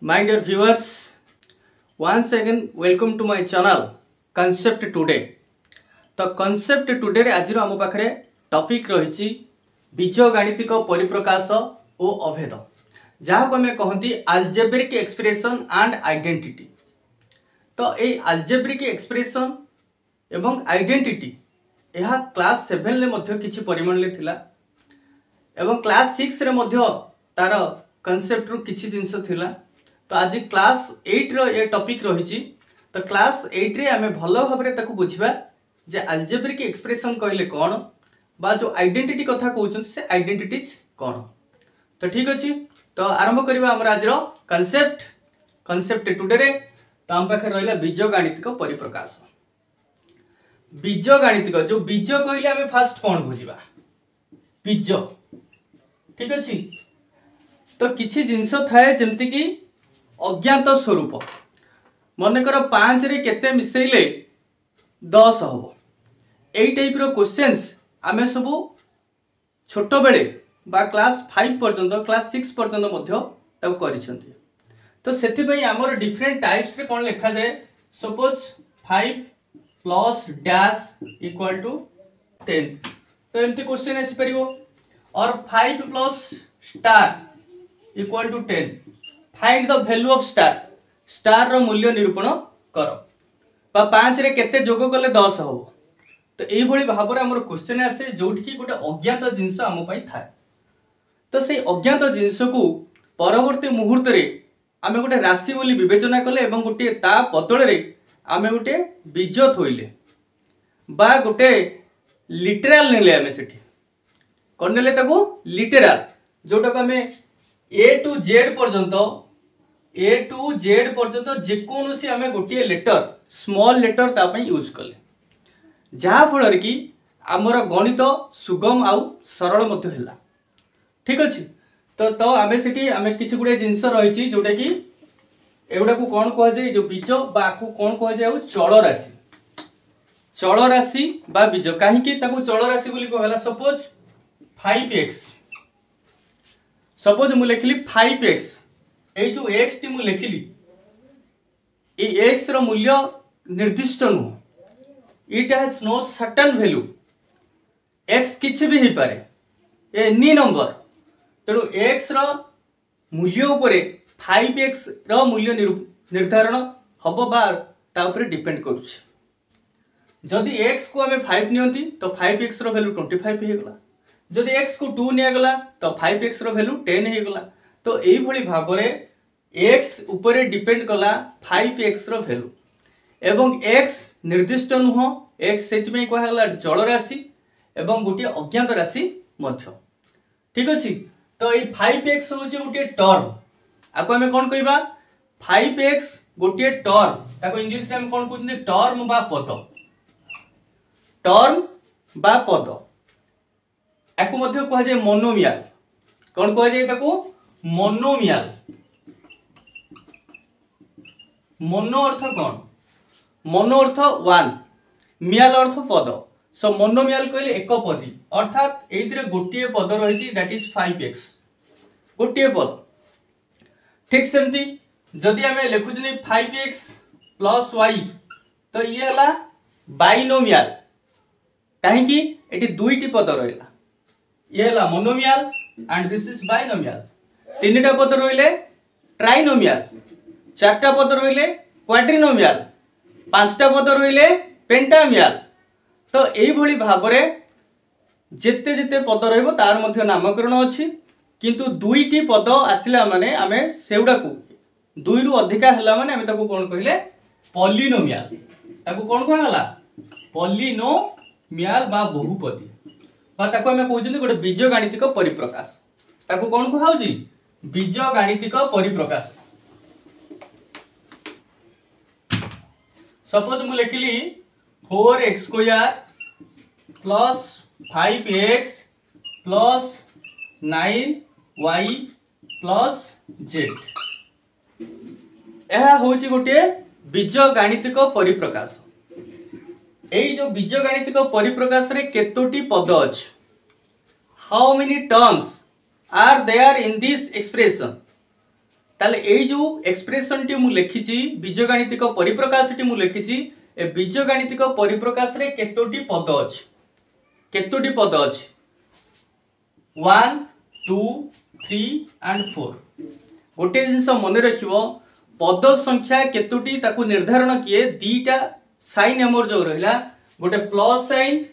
My dear viewers, once again welcome to my channel Concept Today. तो Concept Today रे आज आम पाखे टॉपिक रही बीजगणितिक परिप्रकाश और अभेद जहाँ को आम कहती अल्जेब्रिक एक्सप्रेशन एंड आइडेंटिटी। तो ये अल्जेब्रिक एक्सप्रेशन एवं आइडेंटिटी यह क्लास 7 ले मध्य किछि परिमाण ले थिला एवं क्लास 6 रे मध्य तार कॉन्सेप्ट रु किछि जिंस थिला। तो आज क्लास 8 रो ये टॉपिक रही। तो क्लास 8 रे आमे भलो भाबरे ताकू बुझिबा जे अल्जेब्रिक एक्सप्रेशन कहले कोन बा जो आइडेंटिटी कथा कहउछन से आइडेंटिटीज कोन। तो ठीक अछि, तो आरंभ करबा हमर आज रो कॉन्सेप्ट टुडे रे। तो हम पाखे रहला बीजगणितिक परिप्रकाश। बीजगणितिक जो बीज कहले आमे फर्स्ट कोन बुझिबा बीज, ठीक अछि। तो किछि जिंस थाए जेमति कि अज्ञात स्वरूप मनकर 5 रे केते मिसेइले 10 हबो। एई टाइप रो क्वेश्चंस आमे सब छोट बेले बा क्लास 5 पर्यंत क्लास 6 पर्यंत मध्य ताऊ करिसंती। तो सेति पई हमर डिफरेंट टाइप्स रे कोन लिखा जाय। Suppose 5 plus dash equal to 10। तो एमती क्वेश्चन आसी परिबो। और 5 plus star equal to 10। Find the value of star रो मूल्य निरूपण कर। 5 रे केते जोग कले 10 हो। तो एई भली भाबरे हमर क्वेश्चन आसे जोठी कि गोटे अज्ञात जिंस हम पई थाए। तो से अज्ञात जिंस को परवर्ती मुहूर्त रे आमे गोटे राशि बोली विवेचना कले एवं गोटे ता बदल रे आमे गोटे बीज थोइले बा गोटे लिटरल नेले। आमे सेठी कोन नेले ताको लिटरल, जोटा को आमे ए टू जेड पर्यंत जेकोसी आमे गोटे लेटर स्मॉल लेटर ता पई यूज कले, जहा फल कि आमर गणित सुगम आउ सरल मध्य होला। ठीक अछि। तो आमे सेठी आमे किछि गुडे जिंस रहिछि जोटा कि एगुडा को कोन कह जाय जो बीज बा को कोन कह जाय चल राशि बा बीज। काहे कि ताको चल राशि बोली कहला। सपोज 5x, सपोज मु लिखली 5x। ए जो x टी मु लिखली ए x रो मूल्य निर्दिष्ट नु। It has no certain value. x किछि भी ही पारे, एनी नंबर। तेणु x रो मूल्य उपरे 5x रो मूल्य निर्धारण हबो बा ता उपरे डिपेंड करूछ। जदि x को हमें 5 नियंती तो 5x रो वैल्यू 25 हे गला। जदि x को 2 निया गला तो 5x रो वैल्यू 10 हे गला। तो एई भली भाबरे x उपरे डिपेंड कला 5x रो वैल्यू एवं x निर्दिष्ट नुह। x सेति में कहला चल राशि एवं गोटे अज्ञात राशि मध्य। ठीक अछि। तो एई 5x होची गोटे टर्म। आको हमें कोन कहबा 5x गोटे टर्म। ताको इंग्लिश रे हम कोन कहते टर्म बा पद। टर्म बा पद आको मध्य कह जाय मोनोमियल। कोन कह जाय ताको मोनोमियल। मोनो अर्थ कोन? मोनो अर्थ 1, मियाल अर्थ पद। सो मोनोमियल कहले एक पदी, अर्थात एइतरे गोटिए पद रहिछि दैट इज 5x गोटिए पद। ठीक सेमती जदि हमें लिखुछनी 5x प्लस y तो ये हला बाइनोमियल। काहे कि एटी दुईटी पद रहला। ये हला monomial and this is binomial. तीनटा पद रहिले ट्राइनोमियल, चारटा पद रहिले क्वाड्रिनोमियल, पांचटा पद रहिले पेंटामियल। तो एई भली भाबरे जेते जेते पद रहबो तार मध्य नामकरण अछि। किंतु दुईटी पद आसिला माने आमे सेउडा को दुई रु अधिका हला माने आमे ताको कोन कहिले पॉलिनोमियल। ताको कोन कहला पॉलिनोमियल बा बहुपदी बा ताको आमे कहउछन गोटे बीजगणितिक परिप्रकाश। ताको कोन कहउछि बीजगणितिक परिप्रकाश। सपोज मु लिखली 4x square plus 5x plus 9y plus z। यह होची गोटे बीजगणितिक परिप्रकाश। एई जो बीजगणितिक परिप्रकाश रे केतोटी पद अछि, how many terms are there in this expression. ताले एई जो एक्सप्रेशन टी मु लिखिची बीजगणितिक परिप्रकाश टी मु लिखिची ए बीजगणितिक परिप्रकाश रे केतोटी पद अछि केतोटी पद अछि 1 2 3 एंड 4 गोटे जिंस मन रखिबो पद संख्या केतोटी ताकू निर्धारण किए दीटा साइन हमर जो रहला गोटे प्लस साइन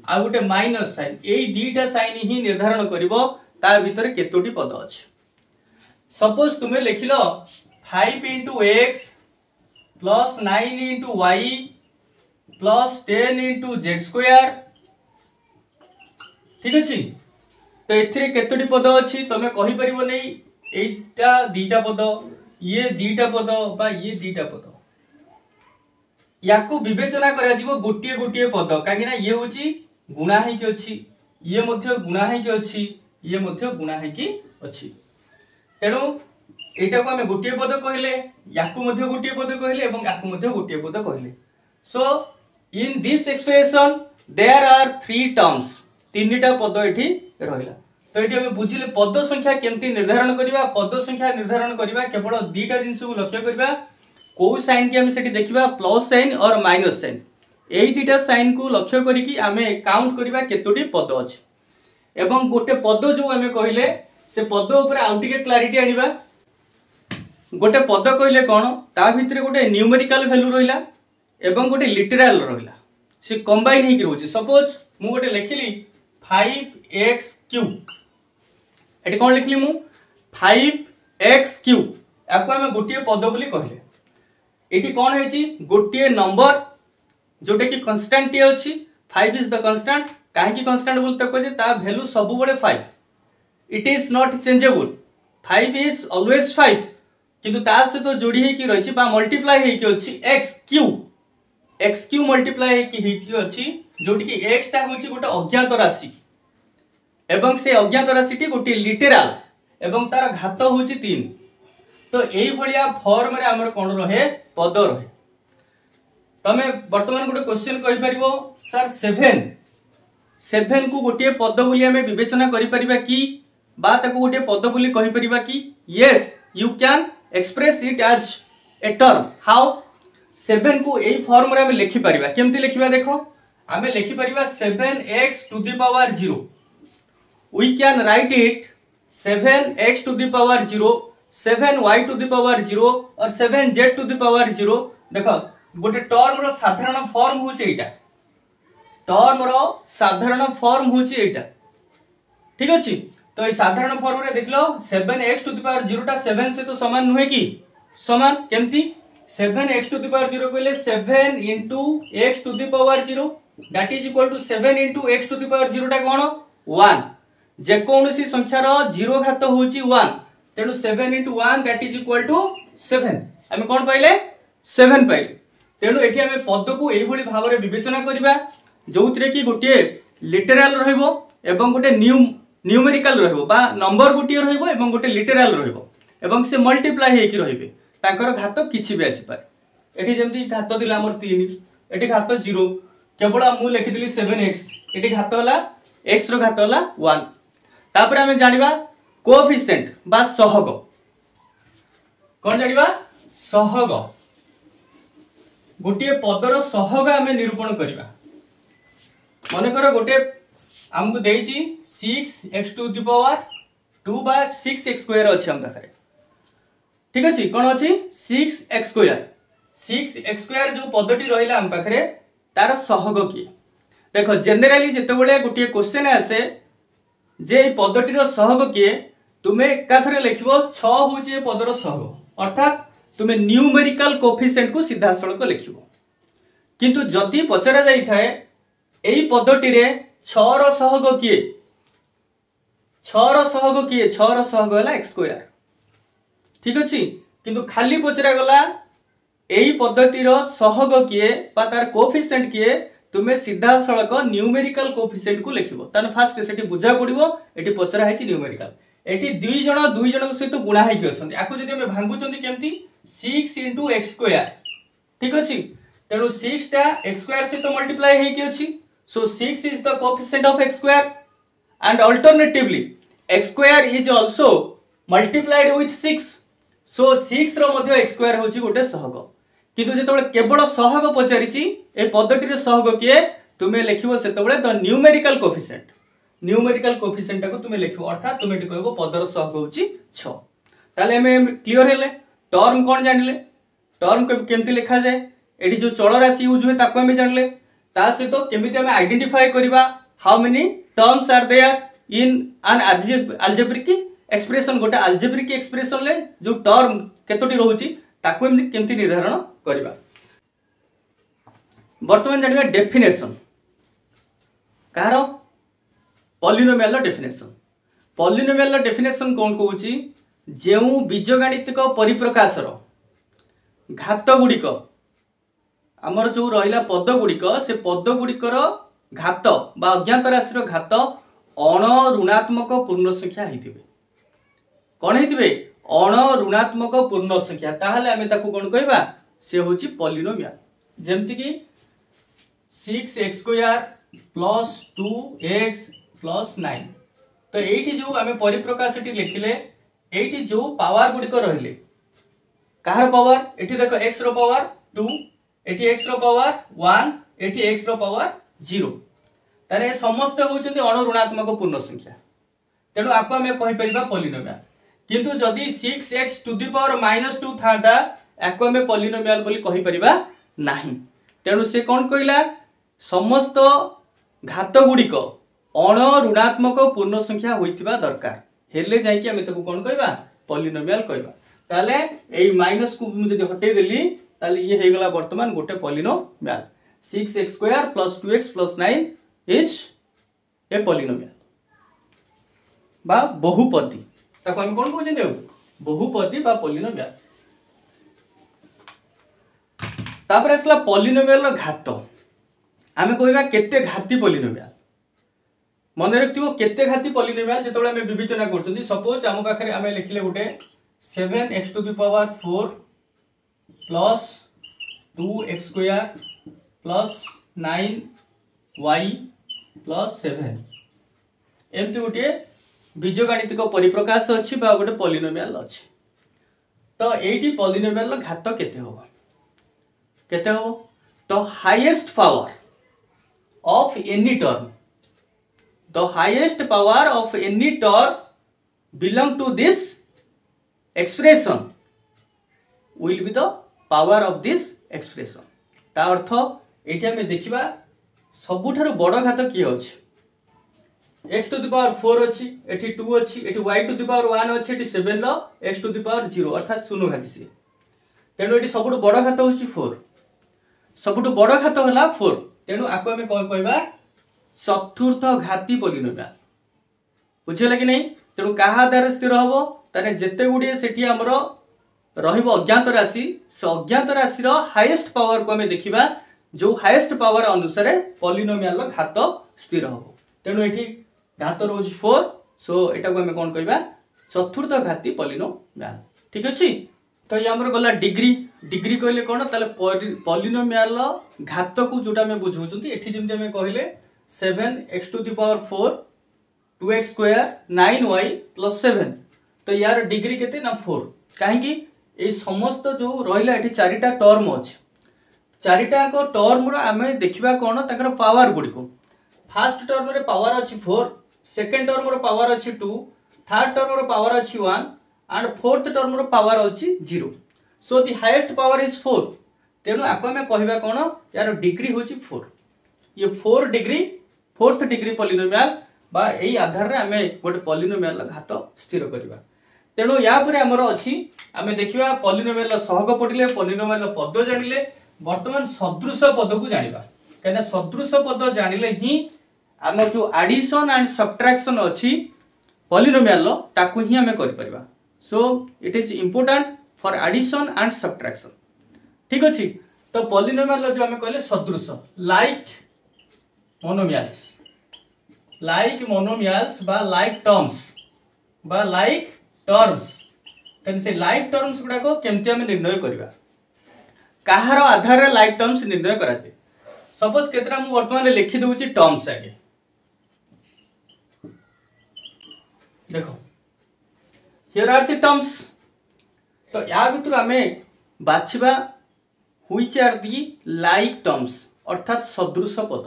आ गोटे माइनस साइन एई दीटा साइन ही निर्धारण करिवो ता भीतर केतोटी पद अछि सपोज तुम्हें लिखिलो 5 into x plus 9 into y plus 10 into z square ठीक अछि तो एथिरे केतोटी पद अछि तमे कहि परिबो नै एटा दीटा पद ये दीटा पद बा ये दीटा पद याकू विवेचना करा जीवो गोटिए गोटिए पद काहे ना ये होची गुणा है कि अछि ये मध्य गुणा है कि अछि ये मध्य गुणा है कि अछि तेणु एटा को हमें गोटिए पद कहले याकू मध्य गोटिए पद कहले एवं याकू मध्य गोटिए पद कहले so in this expression there are 3 terms तीनटा पद एठी रहिला तो एठी हमें बुझिले पद संख्या केमती निर्धारण करिवा पद संख्या निर्धारण करिवा केवल दीटा जिंस को लक्ष्य करिवा को साइन के हमें सेठी देखिबा प्लस साइन और माइनस साइन एई दीटा साइन को लक्ष्य करी कि हमें काउंट करिवा केतोटी पद अछि एवं गोटे पद जो हमें कहिले से पद ऊपर आउटिके क्लैरिटी आनिबा गोटे पद कहले कोन ता भितरे गोटे न्यूमेरिकल वैल्यू रहिला एवं गोटे लिटरल रहिला से कंबाइन हे कि रहउची सपोज मु गोटे लिखिली 5x क्यूब एटी कोन लिखली मु 5x क्यूब याको हम गोटे पद बोली कहले एटी कोन हेची गोटे नंबर जोटे कि कांस्टेंट अछि 5 इज द कांस्टेंट काहे कि कांस्टेंट बोलते कहजे ता वैल्यू सब बळे 5 it is not changeable 5 is always 5 किंतु ता से तो जोड़ी है कि रहिछि बा मल्टीप्लाई है कि अछि x क्यू मल्टीप्लाई है कि अछि जोटी कि x ता होछि गोटे अज्ञात राशि एवं से अज्ञात राशि टी गोटे लिटरल एवं तार घात होछि 3 तो एई भलिया फॉर्म रे हमर कोन रहे पद रहे तमे वर्तमान गोटे क्वेश्चन कहि परिबो सर 7 को गोटे पद बोली हमें विवेचना करि परिबा कि बा ताको गोटे पद बोली कहि परिबा कि yes you can express it as a term हाउ 7 को एई फॉर्म रे हमें लिखि परिबा केमति लिखिबा देखो हमें लिखि परिबा 7x to the power 0 we can write it 7x to the power 0 7y to the power 0 और 7z to the power 0 देखो गोटे टर्म रो साधारण फॉर्म होचे एटा टर्म रो साधारण फॉर्म होची एटा ठीक अछि तो ए साधारण फॉर्म रे देखलो 7x टू द पावर 0 टा 7 से तो समान नुहे कि समान केमती 7x टू द पावर 0 कहले 7 into x to the power 0 that is equal to 7 into x to the power 0 टा कोन 1 जे कोनोसी संख्या रो 0 घात होची 1 तेनु 7 into 1 that is equal to 7 हम कोन पाइले 7 पाइले तेनु एठी हमें पद को एई भली भाव रे विवेचना करिबा जोउतरे कि गोटे लिटरल रहइबो एवं गोटे न्यूमेरिकल रहइबो बा नंबर गोटे रहइबो एवं गोटे लिटरल रहइबो एवं से मल्टीप्लाई हे कि रहिबे तांकर घात किछि भी आसी पारे एठी जेमति घात दिला हमर 3 एठी घात 0 केवल मु लिखि दिली 7x एठी घात होला x रो घात होला 1 तापर हमें जानिबा कोएफिशिएंट बा सहग कोन जानिबा सहग गोटे पदर सहग हमें निरूपण करिबा मन कर गोटे हमको देइची 6x टू द पावर 2 बा 6x स्क्वायर अछि हम पाखरे ठीक अछि कोन अछि 6x स्क्वायर जो पदटी रहिला हम पाखरे तार सहग की देखो जनरली जते बेले गोटे क्वेश्चन आसे जे पदटी रो सहग की तुमे एकाथरे लिखिबो 6 होची ए पदर सहग अर्थात तुमे न्यूमेरिकल कोएफिशिएंट को सीधा सळक लिखिबो किंतु जदी पचरा जाई थाए एई पदटी रे 6 रो सहग किए 6 रो सहग होला x स्क्वायर ठीक अछि किंतु खाली पचरा गला एई पदटी रो सहग किए बा तार कोएफिशिएंट किए तुमे सीधा सळक न्यूमेरिकल कोएफिशिएंट को लिखिबो तने फास्ट सेठी बुझा पड़िबो एठी पचरा हैछि न्यूमेरिकल एठी दुई जण सहित गुणा हेकि अछंती आकु जदि हम भांगुचंती केमती 6 into x स्क्वायर ठीक अछि तेनु 6 टा x स्क्वायर से तो मल्टीप्लाई हेकि अछि so 6 is the coefficient of x square and alternatively x square is also multiplied with 6 सो 6 रो मध्ये x स्क्वायर होची गोटे सहग किंतु जेतबेले केवल सहग पचारिची ए पद्धति रे सहग किए तुमे लिखिबो सेतबेले द न्यूमेरिकल कोफिशिएंट को तुमे लिखिबो अर्थात तुमे कहबो पदर सहग होची 6 ताले हमें क्लियर हेले टर्म कोन जानिले टर्म केमती लिखा जाए एडी जो चल राशि यूज हुए ताको हमें जानले ता सहित केमिति हमें आइडेंटिफाई करबा how many terms are there in an algebraic expression गोटे अलजेब्रिक एक्सप्रेशन ले जो टर्म केतोटी रहउची ताको एमति केमति निर्धारण करबा वर्तमान जानिबा डेफिनेशन कहारो पॉलिनोमियल डेफिनेशन कोन कहउची जेउ बीजगणितिक परिप्रकाशर घात गुड़िक आमर जो रहिला पद गुड़िक से पद गुड़िकर घात बा अज्ञात राशि घात अण ऋणात्मक पूर्ण संख्या होइतिबे कोन होइतिबे अण ऋणात्मक पूर्ण संख्या ताहले आमे ताकू कोन कहबा से होची पॉलिनोमियल जेमति कि 6x square plus 2x plus 9 तो एठी जो आमे परिप्रकाशटी लिखिले एठी जो पावर गुड़िक रहिले कहार पावर एठी देखो x रो पावर 2 एठी x रो पावर 1 एठी x रो पावर 0 तारे समस्त होउचंती अणु ऋणात्मक पूर्ण संख्या तेनु आको हमें कहि परिबा पॉलिनोमियल किंतु जदी 6x टू द पावर -2 थादा आको हमें पॉलिनोमियल बोली कहि परिबा नाही तेनु से कोन कहिला समस्त घात गुड़िक अण ऋणात्मक पूर्ण संख्या होइतिबा दरकार हेले जाई कि हमें ताको कोन कहबा पॉलिनोमियल कहबा ताले एई माइनस को मु जदी हटे देली ताले ये हे गला वर्तमान गोटे polynomial 6x square plus 2x plus 9 is a polynomial बा बहुपदी ताको हम कोन कहउछन देउ बहुपदी बा पॉलिनोमियल तापर असला पॉलिनोमियल रो घात आमे कहबा केते घाती पॉलिनोमियल मन रखिबो केते घाती पॉलिनोमियल जेतबे हमें विवेचना करछंती सपोज हम पाखरे हमें लिखले गोटे 7x to the power 4 plus 2x square plus 9y plus 7 एमती गोटे बीजगणितिक परिप्रकाश अछि बा गोटे पॉलिनोमियल अछि तो एटी पॉलिनोमियल घात केते हो तो highest power of any term the highest power of any term belong to this expression will be the power of this expression ता अर्थ एठी हमें देखिबा सबुठारु बड़ घात की अछि x टू द पावर 4 अछि एठी 2 अछि एठी y टू द पावर 1 अछि एठी 7 लो x टू द पावर 0 अर्थात शून्य घाती से तेनु एठी सबुठु बड़ घात होछि 4 सबुठु बड़ घात होला 4 तेनु आको हमें कोन कहबा चतुर्थ घाती पॉलिनोमियल बुझिला कि नहीं तेणु कहा आधार स्थिर हबो ताने जेते गुडी सेठी हमरो रहिबो अज्ञात राशि से अज्ञात राशि रो हाईएस्ट पावर को हमें देखिबा जो हाईएस्ट पावर अनुसार पॉलिनोमियल रो घात स्थिर हबो तेणु एठी घात रोज 4 सो एटा को हमें कोन कहबा चतुर्थ घाती पॉलिनोमियल ठीक अछि तो ये हमर गला डिग्री कहले कोन ताले पॉलिनोमियल रो घात को जोटा में बुझौचंती एठी जेमते हमें कहले 7x to the power 4 2x square 9y plus 7 तो यार डिग्री केते ना 4 काहे कि ए समस्त जो रहिला एठी चारिटा टर्म अछि चारिटा को टर्म रो हमें देखिबा कोन ताकर पावर गुडी को फर्स्ट टर्म रे पावर अछि 4 सेकंड टर्म रो पावर अछि 2 थर्ड टर्म रो पावर अछि 1 एंड फोर्थ टर्म रो पावर अछि 0 so the highest power is 4 तेनु आको में कहबा कोन यार डिग्री होछि 4 ये 4 डिग्री फोर्थ डिग्री पॉलिनोमियल बा एई आधार रे हमें गोटे पॉलिनोमियल घात स्थिर करबा तेणु या परे हमर अछि हमें देखिबा पॉलिनोमियल सहग पडिले पॉलिनोमियल पद जानिले वर्तमान सदृश पद को जानिबा कने सदृश पद जानिले ही हमर जो एडिशन एंड सब्ट्रैक्शन अछि पॉलिनोमियल ताकू ही हमें करि परबा so it is important for addition and subtraction ठीक अछि तो पॉलिनोमियल जो हमें कहले सदृश लाइक मोनोमियल्स बा लाइक टर्म्स तने से लाइक टर्म्स गुडा को केमति हम निर्णय करबा काहार आधार रे लाइक टर्म्स निर्णय करा जे सपोज केतरा मु वर्तमान लिखि दउची टर्म्स आगे देखो हियर आर द टर्म्स तो या भितर आम बाछिबा which are the like terms अर्थात सदृश पद।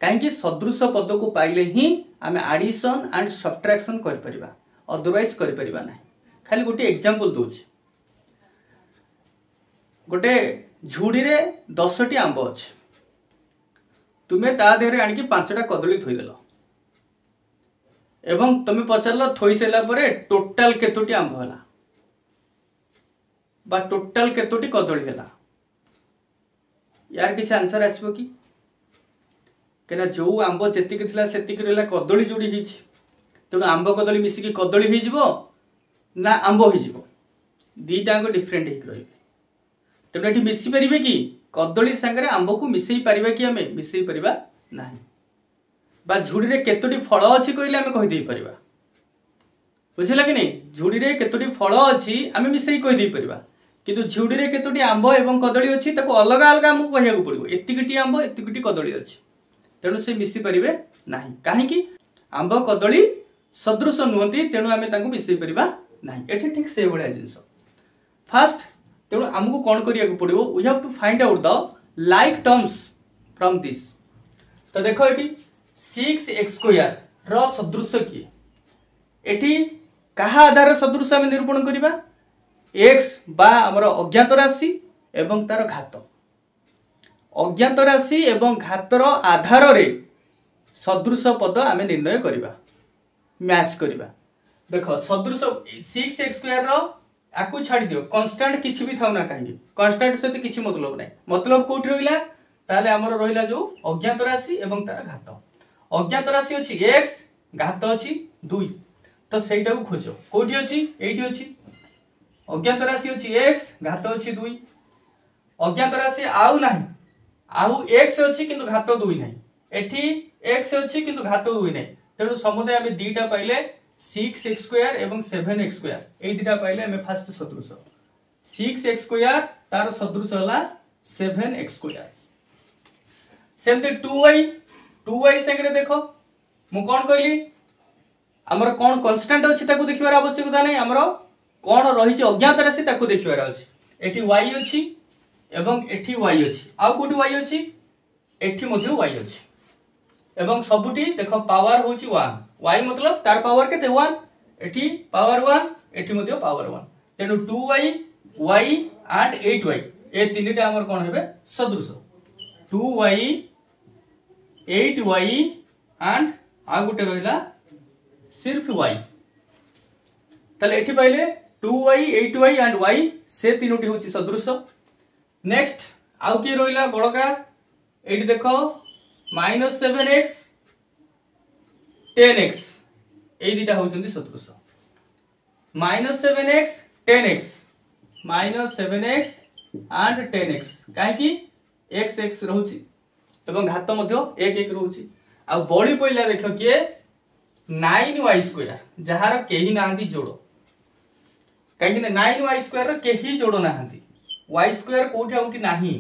कहीं सदृश पद को पाइले ही आम एडिशन एंड सब्ट्रैक्शन कर परिबा, अदरवाइज कर परिबा नहीं। खाली गोटे एग्जांपल दूची, गोटे झुड़ी रे 10टी आंब अच्छे, तुम्हें ता देहरे आणिकी 5टा कदली थोईदेल एवं तुम पचार थोई सारा पर टोटाल केतोटी आंब है बा टोटाल केतोटी कदली है, यार किसी आंसर आसब कि? कहीं जो आंब जी से रहा कदली जोड़ी होती, तेणु आंब कदली मिसिकी कदली हो ना आंब हो, दीटा डिफरेंट हो रही। तेणु ये मिसी पारे कि कदली सांगे आंब को मिसई पारिबा कि आम मिसई पारिबा नहीं, बा झुड़ी रे केतोटी फल अच्छी कहले आम कहीदे पारिबा, बुझिला कि नहीं? झुड़ी रे केतोटी फल अच्छी आम मिसई कहीदे पारिबा, किंतु झुड़ी रे केतोटी आंब एवं कदली अच्छी ताको अलग अलग आमको कहया पड़ो, एतिकटी आंब एतिकटी कदली अच्छी, तेणु से मिसी पारिबे नहीं। कहीं आंब कदली सदृश नुहति, तेणु आम तांको मिसई पारिबा नहीं। एठी ठीक से भलिया जिंस फास्ट, तेणु आमको कौन करिया पड़ो, we have to find out the like terms from this. तो देखो ये 6x² रो सदृश किए, एठी कहा आधार सदृश आम निरूपण करिबा, x बा हमर अज्ञात राशि एवं तार घात। अज्ञात राशि एवं घातर आधार रे सदृश पद आम निर्णय करिबा, मैच करिबा। देखो सदृश 6x² रो आकु छाड़ी दियो, कांस्टेंट किछि भी थाउ ना, कहीं कांस्टेंट से किछि मतलब नहीं, मतलब कोठी रहिला ताले हमर रहिला जो अज्ञात राशि एवं तार घात। अज्ञात राशि अछि x, घात अछि 2, तो सेटा को खोजो कोठी अछि, एठी अछि। अज्ञात राशि अछि x, घात अछि 2, अज्ञात राशि आउ नाही, आउ x अछि किंतु घात 2 नाही, एठी x अछि किंतु घात 2 नाही, तेणु समुदाय आमे दीटा पाइले 6x² एवं 7x², ए दीटा पाइले आमे फर्स्ट सदृश 6x² तार सदृश होला 7x²। सेमते 2y संगे देखो मु कोन कहली, हमर कोन कांस्टेंट अछि ताकू देखिबार आवश्यकता नै, हमर कोन रही छै अज्ञात राशि ताकू देखिबार अछि। एठी y अछि एवं एठी y अछि, आउ कोठी y अछि, एठी मध्ये y अछि एवं सबुठी देखो पावर होची 1, y मतलब तार पावर केते 1, एठी पावर 1, एठी मध्ये पावर 1, तेनु 2y y एंड 8y ए तीनटा हमर कोन हेबे सदृश, 2y 8y एंड आ गुटे रहिला सिर्फ y। तले एठी पाइले 2y 8y एंड y से तीनोटी होची सदृश। नेक्स्ट आउ की रहिला बळका, एठी देखो -7x 10x, ए दीटा होचंती सदृश, -7x 10x, -7x and 10x, काहे कि x x रहउची एवं घात मध्य 1 1 रहउची। आ बळी पइला देखो के 9y² जहार केही नांती जोड़, काहे कि 9y² रो केही जोड़ नांती, y² कोठी आउटी नाही,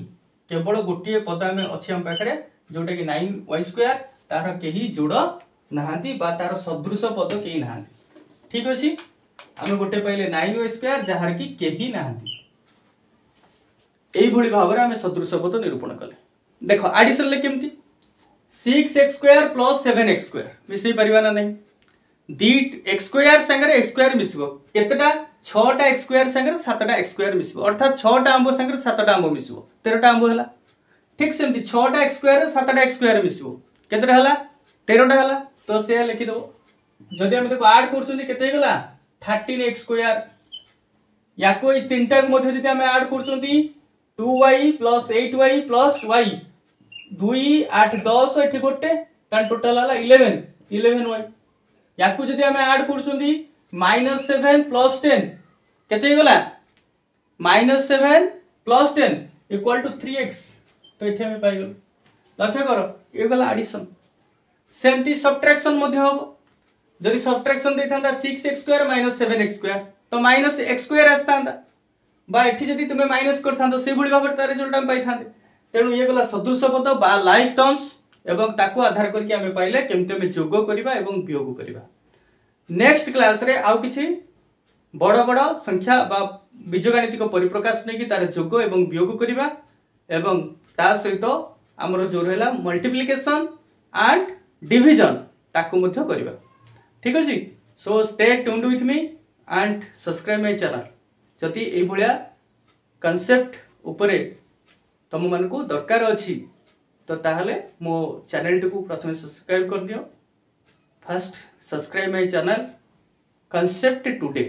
केवल गोटिए पद में अछि हम पाखरे जोटा कि 9y² तार केही जोड़ नांती बा तार सदृश पद केही नांती। ठीक अछि, हम गोटे पहिले 9y² जहार कि केही नांती, एई भली भाबरे हम सदृश पद निरूपण कले। देखो एडिशन ले केमती 6x² + 7x² मिसई परिबा ना नहीं, दी x² संगे x² मिसबो केतटा 6टा x² संगे 7टा x² मिसबो, अर्थात 6टा आंबो संगे 7टा आंबो मिसबो 13टा आंबो होला। ठीक सेमती 6टा x² 7टा x² मिसबो केतटा होला 13टा होला, तो से लिखि दो। जदि हम देखो ऐड करचुंदी केते गला 13x², याको ई तीनटा के मध्ये जदि हम ऐड करचुंदी 2y + 8y + y 2 8 10 एठी गोटे तान टोटल होला 11y। याकू जदि हम ऐड करचुंदी -7 + 10 केते गला -7 + 10 = 3x, तो एठी हम पाइ गेल। लक्ष्य करो ये गला एडिशन। सेमती सब्ट्रैक्शन मध्ये हो, जदि सब्ट्रैक्शन देथांदा 6x² - 7x² तो -x² आस्तांदा, बा एठी जदि तुमे माइनस करथांदो से भली भाबरे तार रिजल्ट हम पाइथांदे। तेणु ये गला सदृश पद बा लाइक टर्म्स एवं ताकू आधार करके हमें पाइले केमते में जोग करिबा एवं वियोग करिबा। नेक्स्ट क्लास रे आउ किछि बड़ बड़ संख्या बा बीजगणितिक परिप्रकाश नहीं तार जोग एवं वियोग करवा एवं ता सहित आमर जो रहा मल्टीप्लिकेशन एंड डिविजन ताकू मध्य करवा ठीक अच्छे। So stay tuned with me and subscribe my channel जदि ए भलिया कांसेप्ट उपरे तुम मान को दरकार अच्छी तो ताहले मो चैनल टी को प्रथम सब्सक्राइब कर दियो। First subscribe my channel concept today.